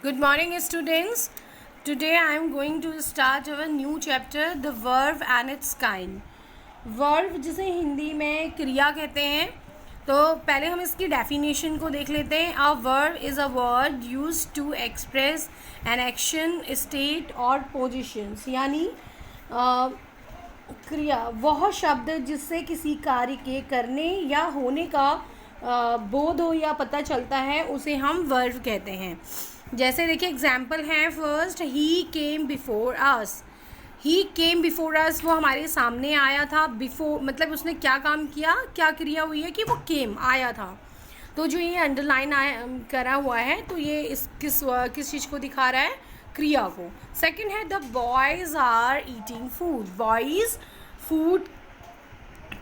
Good morning, students. Today I am going to start our new chapter, the verb and its kind. Verb जिसे हिंदी में क्रिया कहते हैं, तो पहले हम इसकी डेफिनेशन को देख लेते हैं. A verb is a word used to express an action, state और positions. यानी क्रिया वह शब्द जिससे किसी कार्य के करने या होने का बोध हो या पता चलता है, उसे हम वर्ब कहते हैं. जैसे देखिए एग्जाम्पल है. फर्स्ट, ही केम बिफोर अस. ही केम बिफोर अस, वो हमारे सामने आया था. बिफोर मतलब उसने क्या काम किया, क्या क्रिया हुई है कि वो केम आया था. तो जो ये अंडरलाइन करा हुआ है, तो ये किस चीज़ को दिखा रहा है, क्रिया को. सेकंड है, the boys are eating food. Boys food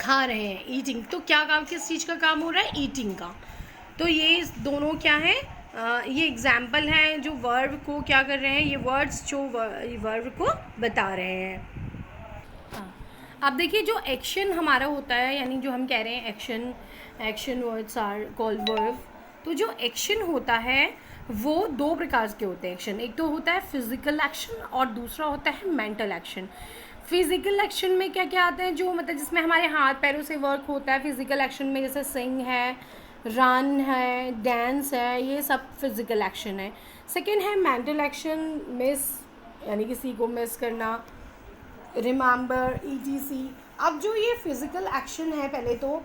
खा रहे हैं. ईटिंग, तो क्या काम, किस चीज़ का काम हो रहा है, ईटिंग का. तो ये दोनों क्या है, ये एग्जाम्पल हैं जो वर्ब को क्या कर रहे हैं, ये वर्ड्स जो वर्ब को बता रहे हैं. अब देखिए जो एक्शन हमारा होता है, यानी जो हम कह रहे हैं action words are called verb. तो जो एक्शन होता है वो दो प्रकार के होते हैं एक्शन. एक तो होता है फिजिकल एक्शन और दूसरा होता है मेंटल एक्शन. फिजिकल एक्शन में क्या क्या आता है, जो मतलब जिसमें हमारे हाथ पैरों से वर्क होता है. फिजिकल एक्शन में जैसे सिंग है, रन है, डांस है, ये सब फिजिकल एक्शन है. सेकेंड है मेंटल एक्शन, मिस यानी किसी को मिस करना, रिमेंबर, ईटीसी. अब जो ये फिजिकल एक्शन है, पहले तो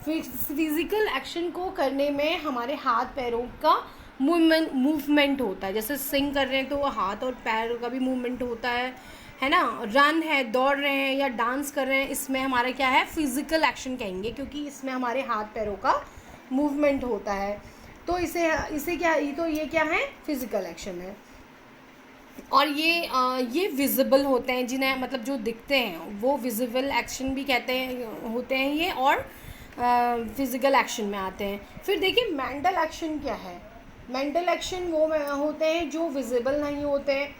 फिजिकल एक्शन को करने में हमारे हाथ पैरों का मूवमेंट होता है. जैसे सिंग कर रहे हैं तो हाथ और पैर का भी मूवमेंट होता है ना. रन है, दौड़ रहे हैं या डांस कर रहे हैं, इसमें हमारा क्या है, फिजिकल एक्शन कहेंगे, क्योंकि इसमें हमारे हाथ पैरों का मूवमेंट होता है. तो इसे क्या, तो ये क्या है, फिजिकल एक्शन है. और ये विजिबल होते हैं, जिन्हें मतलब जो दिखते हैं वो विजिबल एक्शन भी कहते हैं, होते हैं ये, और फिजिकल एक्शन में आते हैं. फिर देखिए मेंटल एक्शन क्या है. मेंटल एक्शन वो होते हैं जो विजिबल नहीं होते हैं,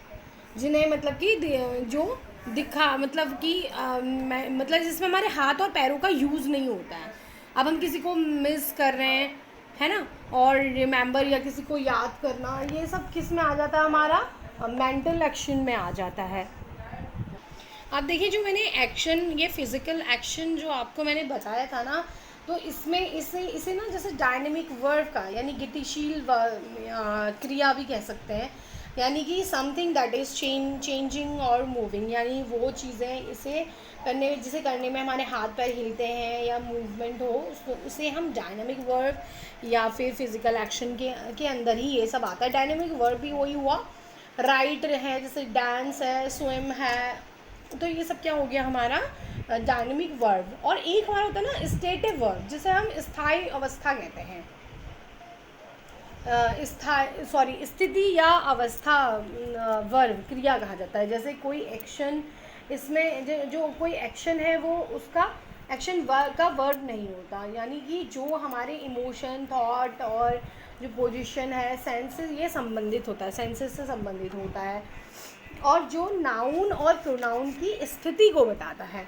जिन्हें मतलब कि जो दिखा मतलब कि मतलब जिसमें हमारे हाथ और पैरों का यूज़ नहीं होता है. अब हम किसी को मिस कर रहे हैं, है ना, और रिमेंबर या किसी को याद करना, ये सब किस में आ जाता है, हमारा मेंटल एक्शन में आ जाता है. अब देखिए जो मैंने एक्शन, ये फिजिकल एक्शन जो आपको मैंने बताया था ना, तो इसमें इसे ना जैसे डायनेमिक वर्ब का, यानी गतिशील क्रिया भी कह सकते हैं. यानी कि समथिंग दैट इज़ चेंजिंग और मूविंग, यानी वो चीज़ें जिसे करने में हमारे हाथ पैर हिलते हैं या मूवमेंट हो, उसे हम डायनेमिक वर्ब या फिर फिजिकल एक्शन के अंदर ही ये सब आता है. डायनेमिक वर्ब भी वही हुआ. राइट है, जैसे डांस है, स्विम है, तो ये सब क्या हो गया हमारा डायनेमिक वर्ब. और एक हमारा होता है ना स्टेटिव वर्ब, जिसे हम स्थायी अवस्था कहते हैं. स्थिति या अवस्था वर्ब क्रिया कहा जाता है. जैसे कोई एक्शन, इसमें जो कोई एक्शन है वो उसका एक्शन का वर्ब नहीं होता, यानी कि जो हमारे इमोशन, थॉट और जो पोजीशन है, सेंसेस, ये संबंधित होता है, सेंसेस से संबंधित होता है. और जो नाउन और प्रोनाउन की स्थिति को बताता है.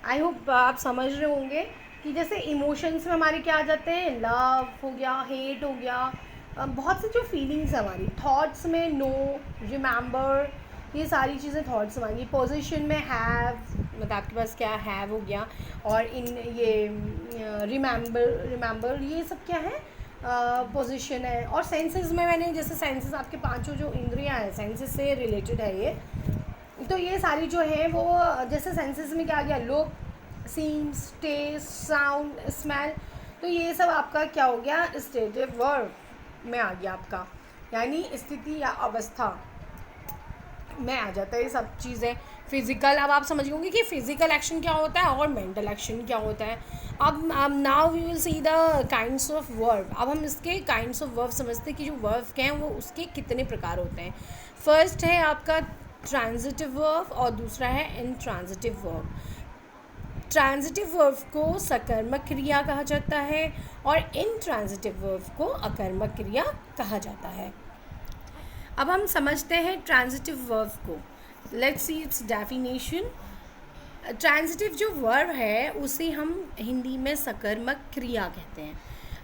आई होप आप समझ रहे होंगे कि जैसे इमोशंस में हमारे क्या आ जाते हैं, लव हो गया, हेट हो गया, बहुत सी जो फीलिंग्स है हमारी. थॉट्स में नो, रिमेंबर, ये सारी चीज़ें थॉट्स हमारी. पोजीशन में हैव, मतलब आपके पास क्या हैव हो गया. और इन ये रिमेंबर, ये सब क्या है, पोजीशन है. और सेंसेस में मैंने जैसे सेंसेस, आपके पांचों जो इंद्रियां हैं सेंसेस से रिलेटेड है ये. तो ये सारी जो है वो जैसे सेंसेस में क्या आ गया, look, seems, taste, sound, smell, तो ये सब आपका क्या हो गया, स्टेटिव वर्ब में आ गया आपका, यानी स्थिति या अवस्था में आ जाता है ये सब चीज़ें. फिजिकल, अब आप समझ होंगे कि फिजिकल एक्शन क्या होता है और मेंटल एक्शन क्या होता है. अब now we will see the kinds of verb. अब हम इसके काइंड्स ऑफ वर्ब समझते हैं कि जो वर्ब के हैं वो उसके कितने प्रकार होते हैं. फर्स्ट है आपका ट्रांजिटिव वर्ब और दूसरा है इंट्रांजिटिव वर्ब. ट्रांजिटिव वर्ब को सकर्मक क्रिया कहा जाता है और इंट्रांजिटिव वर्ब को अकर्मक क्रिया कहा जाता है. अब हम समझते हैं ट्रांजिटिव वर्ब को. Let's see it's definition. Transitive जो वर्ब है उसे हम हिंदी में सकर्मक क्रिया कहते हैं.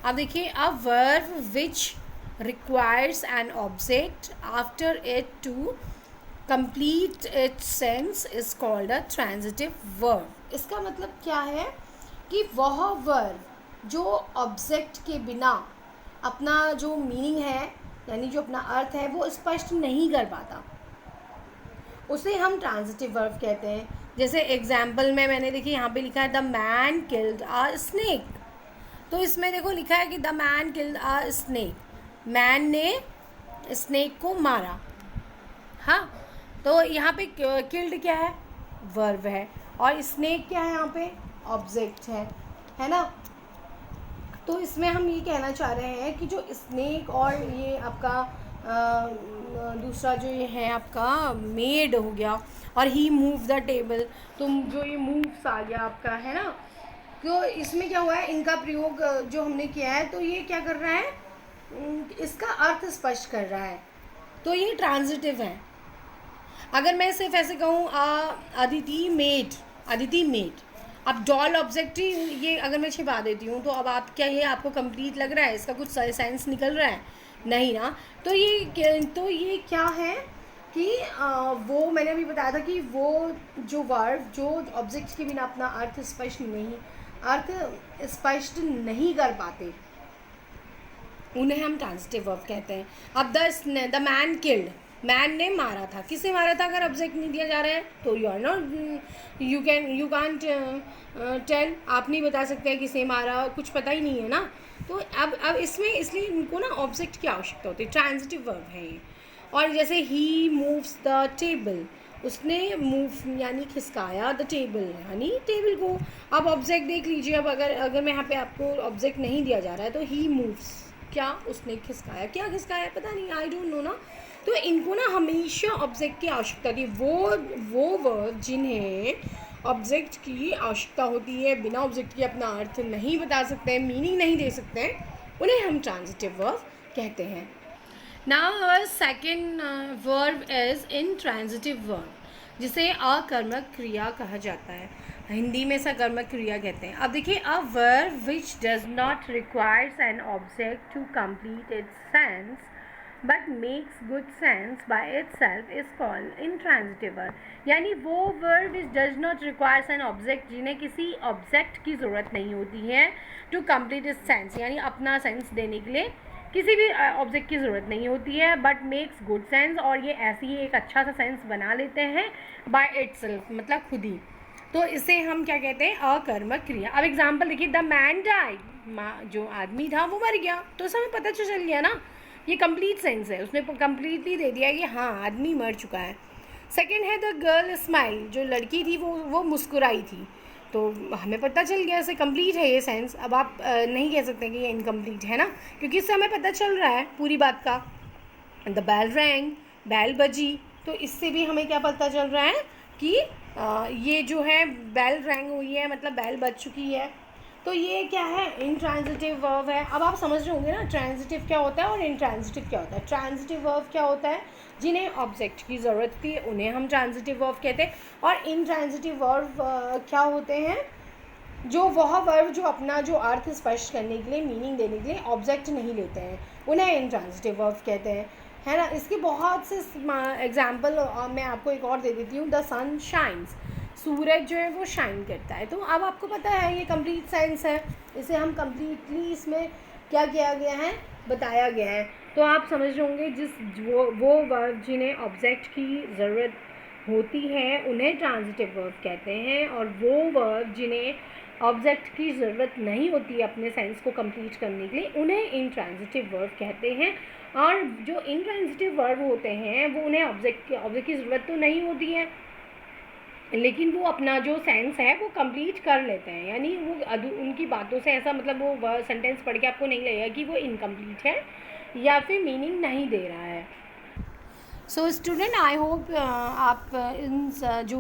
अब देखिए, a verb which requires an object after it to complete its sense is called a transitive verb. इसका मतलब क्या है कि वह वर्ब जो ऑब्जेक्ट के बिना अपना जो मीनिंग है यानी जो अपना अर्थ है वो स्पष्ट नहीं कर पाता, उसे हम ट्रांजिटिव वर्ब कहते हैं. जैसे एग्जाम्पल में मैंने देखिए यहाँ पे लिखा है the man killed a snake. तो इसमें देखो लिखा है कि the man killed a snake, man ने स्नेक को मारा. हाँ, तो यहाँ पे किल्ड क्या है, वर्ब है, और स्नेक क्या है, यहाँ पे ऑब्जेक्ट है ना. तो इसमें हम ये कहना चाह रहे हैं कि जो स्नेक और ये आपका दूसरा जो ये है आपका मेड हो गया और ही मूव द टेबल, तो जो ये मूव्स आ गया आपका है ना, तो इसमें क्या हुआ है, इनका प्रयोग जो हमने किया है तो ये क्या कर रहा है, इसका अर्थ स्पष्ट कर रहा है, तो ये ट्रांजिटिव है. अगर मैं सिर्फ ऐसे कहूँ अदिति मेड, अब डॉल ऑब्जेक्ट ही ये अगर मैं छिपा देती हूँ तो अब आप क्या ये आपको कंप्लीट लग रहा है, इसका कुछ सेंस निकल रहा है, नहीं ना. तो ये क्या है कि वो मैंने अभी बताया था कि वो जो वर्ब जो ऑब्जेक्ट के बिना अपना अर्थ स्पष्ट नहीं कर पाते, उन्हें हम ट्रांजिटिव वर्ब कहते हैं. अब द मैन किल्ड, मैन ने मारा था, किसे मारा था, अगर ऑब्जेक्ट नहीं दिया जा रहा है तो यू कांट टेल, आप नहीं बता सकते हैं किसे मारा, कुछ पता ही नहीं है ना. तो अब इसमें इसलिए इनको ना ऑब्जेक्ट की आवश्यकता होती है, ट्रांजिटिव वर्ब है ये. और जैसे ही मूव्स द टेबल, उसने मूव यानी खिसकाया द टेबल यानी टेबल को. अब ऑब्जेक्ट देख लीजिए, अब अगर मैं यहाँ पे आपको ऑब्जेक्ट नहीं दिया जा रहा है तो ही मूव्स, क्या उसने खिसकाया, क्या खिसकाया पता नहीं, आई डोंट नो ना. तो इनको ना हमेशा ऑब्जेक्ट की आवश्यकता थी. वो वर्ब जिन्हें ऑब्जेक्ट की आवश्यकता होती है, बिना ऑब्जेक्ट के अपना अर्थ नहीं बता सकते हैं, मीनिंग नहीं दे सकते हैं, उन्हें हम ट्रांजिटिव वर्ब कहते हैं. Now our second verb is intransitive verb, जिसे अकर्मक क्रिया कहा जाता है. हिंदी में सकर्मक क्रिया कहते हैं. अब देखिए, a verb which does not requires an object to complete its sense but makes good sense by itself is called intransitive verb. यानी वो verb which does not requires an object, जिन्हें किसी ऑब्जेक्ट की ज़रूरत नहीं होती है, टू कंप्लीट इट्स सेंस यानी अपना सेंस देने के लिए किसी भी ऑब्जेक्ट की ज़रूरत नहीं होती है, बट मेक्स गुड सेंस, और ये ऐसे ही एक अच्छा सा सेंस बना लेते हैं बाय इटसेल्फ, मतलब खुद ही. तो इसे हम क्या कहते हैं, अकर्मक क्रिया. अब एग्जाम्पल देखिए, द मैन डाइड, जो आदमी था वो मर गया, तो उसे हमें पता चल गया ना, ये कंप्लीट सेंस है, उसने कंप्लीटली दे दिया कि हाँ आदमी मर चुका है. सेकेंड है द गर्ल स्माइल, जो लड़की थी वो मुस्कुराई थी, तो हमें पता चल गया, इसे कंप्लीट है ये सेंस. अब आप नहीं कह सकते कि ये इनकम्प्लीट है ना, क्योंकि इससे हमें पता चल रहा है पूरी बात का. द बेल रैंग, बैल बजी, तो इससे भी हमें क्या पता चल रहा है कि ये जो है बेल रैंग हुई है, मतलब बैल बज चुकी है. तो ये क्या है, इंट्रांजिटिव वर्ब है. अब आप समझ रहे होंगे ना ट्रांजिटिव क्या होता है और इंट्रांजिटिव क्या होता है. ट्रांजिटिव वर्ब क्या होता है, जिन्हें ऑब्जेक्ट की ज़रूरत थी उन्हें हम ट्रांजिटिव वर्ब कहते हैं. और इंट्रांजिटिव वर्ब क्या होते हैं, जो वह वर्ब जो अपना जो अर्थ स्पष्ट करने के लिए, मीनिंग देने के लिए ऑब्जेक्ट नहीं लेते हैं, उन्हें इंट्रांजिटिव वर्ब कहते हैं, है ना. इसके बहुत से एग्जाम्पल मैं आपको एक और दे देती हूँ. द सन शाइन्स, सूरज जो है वो शाइन करता है. तो अब आपको पता है ये कंप्लीट सेंस है, इसे हम कंप्लीटली इसमें क्या किया गया है, बताया गया है. तो आप समझ रहे होंगे वो वर्ब जिन्हें ऑब्जेक्ट की ज़रूरत होती है उन्हें ट्रांजिटिव वर्ब कहते हैं, और वो वर्ब जिन्हें ऑब्जेक्ट की ज़रूरत नहीं होती है अपने सेंस को कंप्लीट करने के लिए, उन्हें इंट्रांजिटिव वर्ब कहते हैं. और जो इंट्रांजिटिव वर्ब होते हैं वो उन्हें ऑब्जेक्ट की ज़रूरत तो नहीं होती है, लेकिन वो अपना जो सेंस है वो कंप्लीट कर लेते हैं. यानी वो उनकी बातों से ऐसा मतलब वो सेंटेंस पढ़ के आपको नहीं लगेगा कि वो इनकम्प्लीट है या फिर मीनिंग नहीं दे रहा है. सो स्टूडेंट, आई होप आप इन जो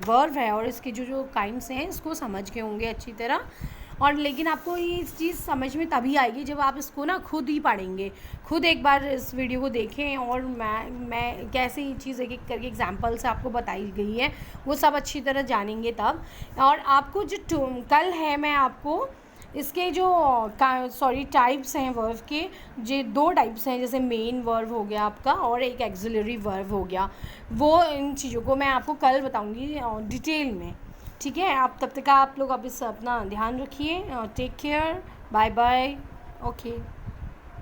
वर्ब है और इसके जो काइंड्स हैं इसको समझ गए होंगे अच्छी तरह. और लेकिन आपको ये चीज़ समझ में तभी आएगी जब आप इसको ना खुद ही पढ़ेंगे. खुद एक बार इस वीडियो को देखें और मैं कैसे ये चीज़ एक एक करके एग्जांपल से आपको बताई गई है वो सब अच्छी तरह जानेंगे तब. और आपको जो कल है मैं आपको इसके जो टाइप्स हैं वर्ब के, जो 2 टाइप्स हैं, जैसे मेन वर्ब हो गया आपका और एक एक्सिलरी वर्ब हो गया, वो इन चीज़ों को मैं आपको कल बताऊंगी डिटेल में। ठीक है, आप तब तक आप लोग अब इस अपना ध्यान रखिए। Take care, bye bye, okay.